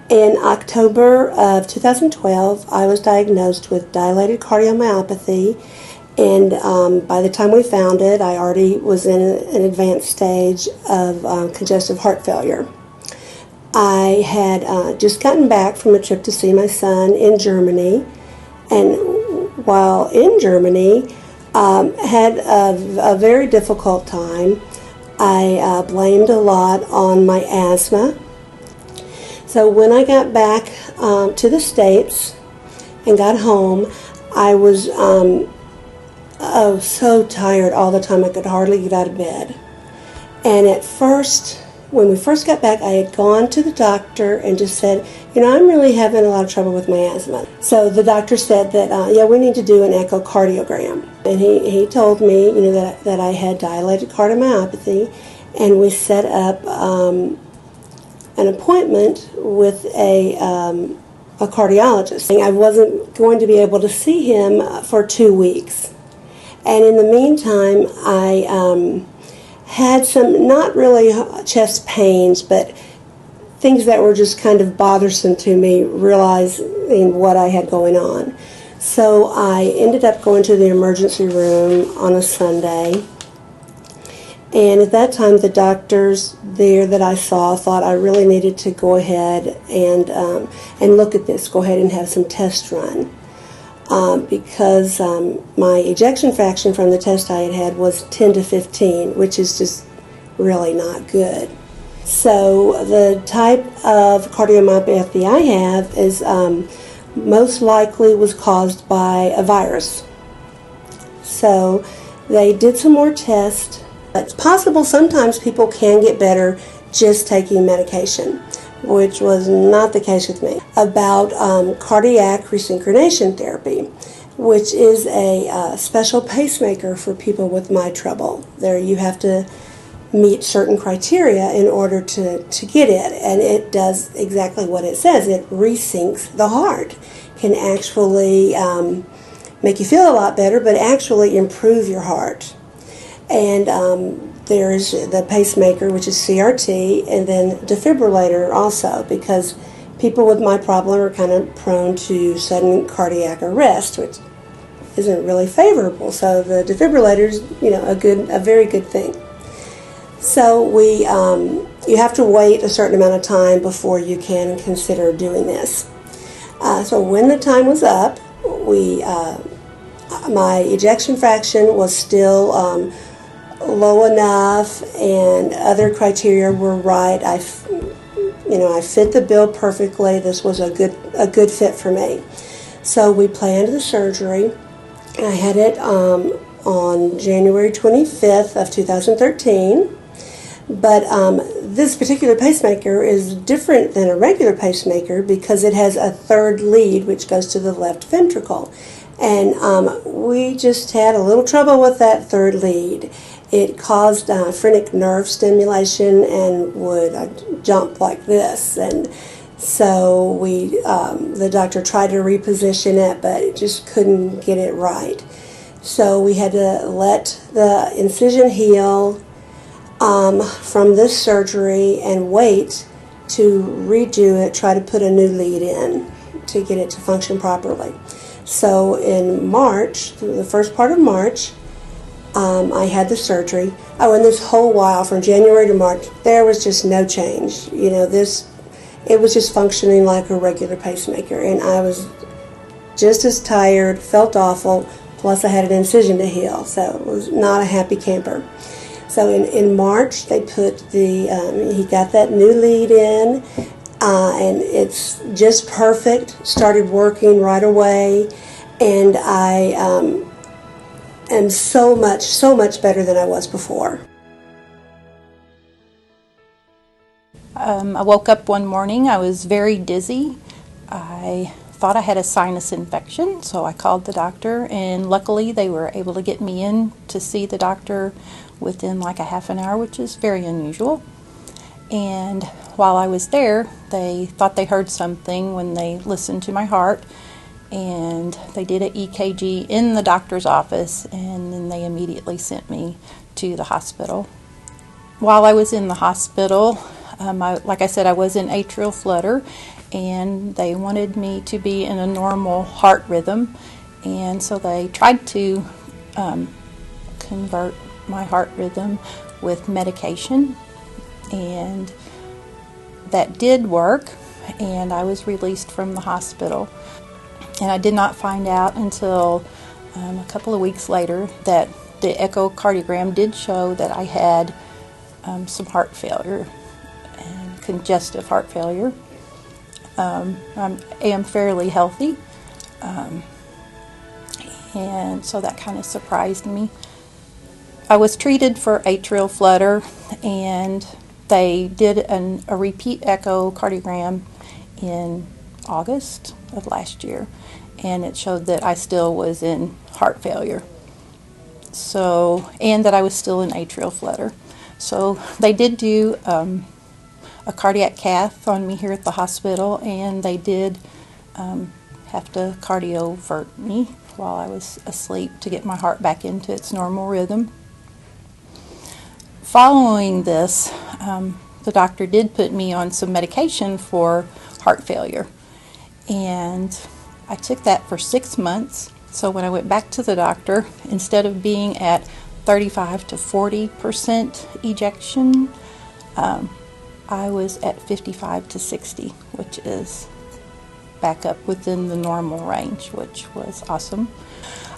In October of 2012, I was diagnosed with dilated cardiomyopathy, and by the time we found it, I already was in an advanced stage of congestive heart failure. I had just gotten back from a trip to see my son in Germany, and while in Germany, had a very difficult time. I blamed a lot on my asthma. So when I got back to the States and got home, I was so tired all the time I could hardly get out of bed. And at first, when we first got back, I had gone to the doctor and just said, I'm really having a lot of trouble with my asthma. So the doctor said that, we need to do an echocardiogram. And he told me, that I had dilated cardiomyopathy, and we set up an appointment with a cardiologist. I wasn't going to be able to see him for 2 weeks. And in the meantime, I had some, not really chest pains, but things that were just kind of bothersome to me, realizing what I had going on. So I ended up going to the emergency room on a Sunday. And at that time, the doctors there that I saw thought I really needed to go ahead and look at this, go ahead and have some tests run. Because my ejection fraction from the test I had was 10 to 15, which is just really not good. So the type of cardiomyopathy I have is most likely was caused by a virus. So they did some more tests. It's possible sometimes people can get better just taking medication, which was not the case with me. About cardiac resynchronization therapy, which is a special pacemaker for people with my trouble. There you have to meet certain criteria in order to get it, and it does exactly what it says. It resyncs the heart, can actually make you feel a lot better, but actually improve your heart. And there's the pacemaker, which is CRT, and then defibrillator also, because people with my problem are kind of prone to sudden cardiac arrest, which isn't really favorable. So the defibrillator is, a very good thing. So you have to wait a certain amount of time before you can consider doing this. So when the time was up, my ejection fraction was still low enough, and other criteria were right. I fit the bill perfectly. This was a good fit for me. So we planned the surgery. I had it on January 25th of 2013. But this particular pacemaker is different than a regular pacemaker because it has a third lead which goes to the left ventricle. And we just had a little trouble with that third lead. It caused phrenic nerve stimulation and would jump like this. And so the doctor tried to reposition it, but it just couldn't get it right. So we had to let the incision heal from this surgery and wait to redo it, try to put a new lead in to get it to function properly. So in March, the first part of March, I had the surgery. Oh, and this whole while, from January to March, there was just no change. It was just functioning like a regular pacemaker, and I was just as tired, felt awful, plus I had an incision to heal, so it was not a happy camper. So in March, they put he got that new lead in, and it's just perfect, started working right away, and I am so much better than I was before. I woke up one morning, I was very dizzy. I thought I had a sinus infection, so I called the doctor, and luckily they were able to get me in to see the doctor within like a half an hour, which is very unusual. And while I was there, they thought they heard something when they listened to my heart, and they did an EKG in the doctor's office, and then they immediately sent me to the hospital. While I was in the hospital, like I said, I was in atrial flutter, and they wanted me to be in a normal heart rhythm, and so they tried to convert my heart rhythm with medication, and that did work, and I was released from the hospital. And I did not find out until a couple of weeks later that the echocardiogram did show that I had some heart failure and congestive heart failure. I am fairly healthy, and so that kind of surprised me. I was treated for atrial flutter, and they did a repeat echocardiogram in August of last year, and it showed that I still was in heart failure. So, and that I was still in atrial flutter. So they did do a cardiac cath on me here at the hospital, and they did have to cardiovert me while I was asleep to get my heart back into its normal rhythm. Following this, the doctor did put me on some medication for heart failure, and I took that for 6 months. So when I went back to the doctor, instead of being at 35 to 40% ejection, I was at 55 to 60, which is back up within the normal range, which was awesome.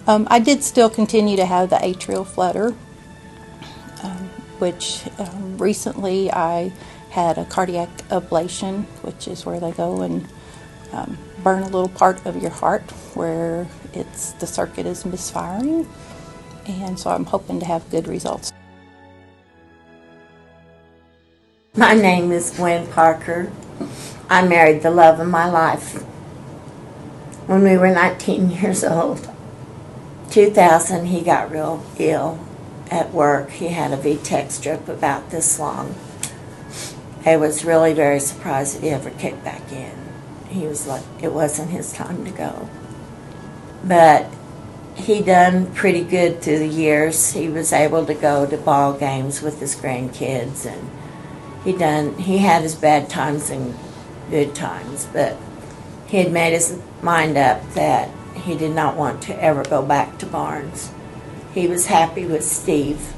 I did still continue to have the atrial flutter, which recently I had a cardiac ablation, which is where they go and burn a little part of your heart where the circuit is misfiring, and so I'm hoping to have good results. My name is Gwen Parker. I married the love of my life when we were 19 years old. 2000, he got real ill at work. He had a VTech strip about this long. I was really very surprised that he ever kicked back in. He was like, it wasn't his time to go. But he done pretty good through the years. He was able to go to ball games with his grandkids, and he had his bad times and good times, but he had made his mind up that he did not want to ever go back to Barnes. He was happy with Steve,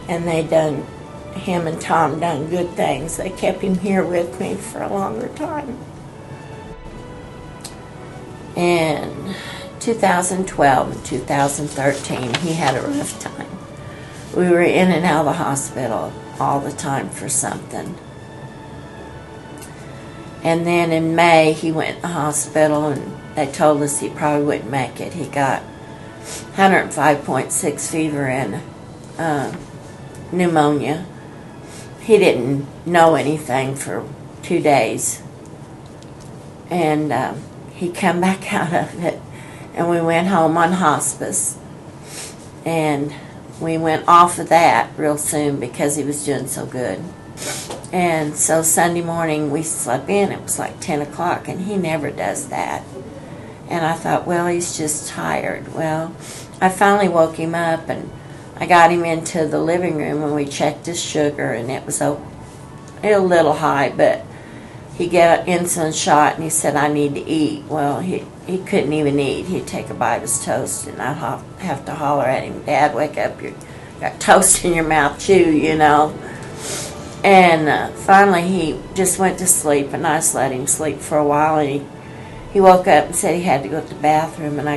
and him and Tom done good things. They kept him here with me for a longer time. In 2012 and 2013, he had a rough time. We were in and out of the hospital all the time for something. And then in May, he went to the hospital, and they told us he probably wouldn't make it. He got 105.6 fever and pneumonia. He didn't know anything for 2 days. And he come back out of it, and we went home on hospice. And we went off of that real soon because he was doing so good. And so Sunday morning we slept in. It was like 10 o'clock, and he never does that. And I thought, well, he's just tired. Well, I finally woke him up, and I got him into the living room, and we checked his sugar, and it was a little high, but he got an insulin shot, and he said, I need to eat. Well, he couldn't even eat. He'd take a bite of his toast, and I'd have to holler at him, Dad, wake up, you got toast in your mouth, chew, you know. And finally he just went to sleep, and I just let him sleep for a while, and he woke up and said he had to go to the bathroom, and I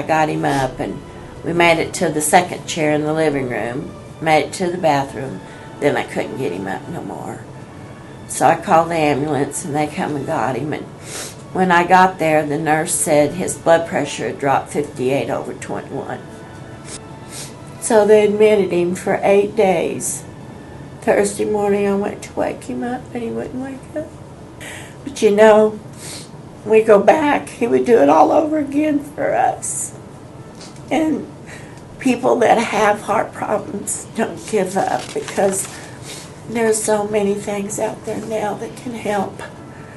got him up, and we made it to the second chair in the living room, made it to the bathroom, then I couldn't get him up no more. So I called the ambulance, and they come and got him, and when I got there, the nurse said his blood pressure had dropped 58/21. So they admitted him for 8 days. Thursday morning I went to wake him up, and he wouldn't wake up. But you know, we go back, he would do it all over again for us. And people that have heart problems don't give up, because there's so many things out there now that can help,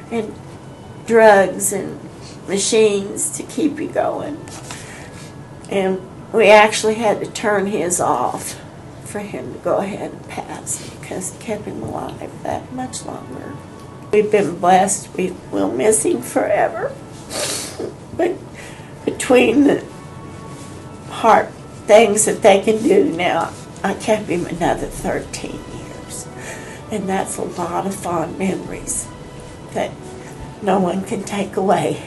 and drugs and machines to keep you going. And we actually had to turn his off for him to go ahead and pass, because it kept him alive that much longer. We've been blessed. We'll miss him forever. But between the heart things that they can do now, I kept him another 13 years. And that's a lot of fond memories that no one can take away.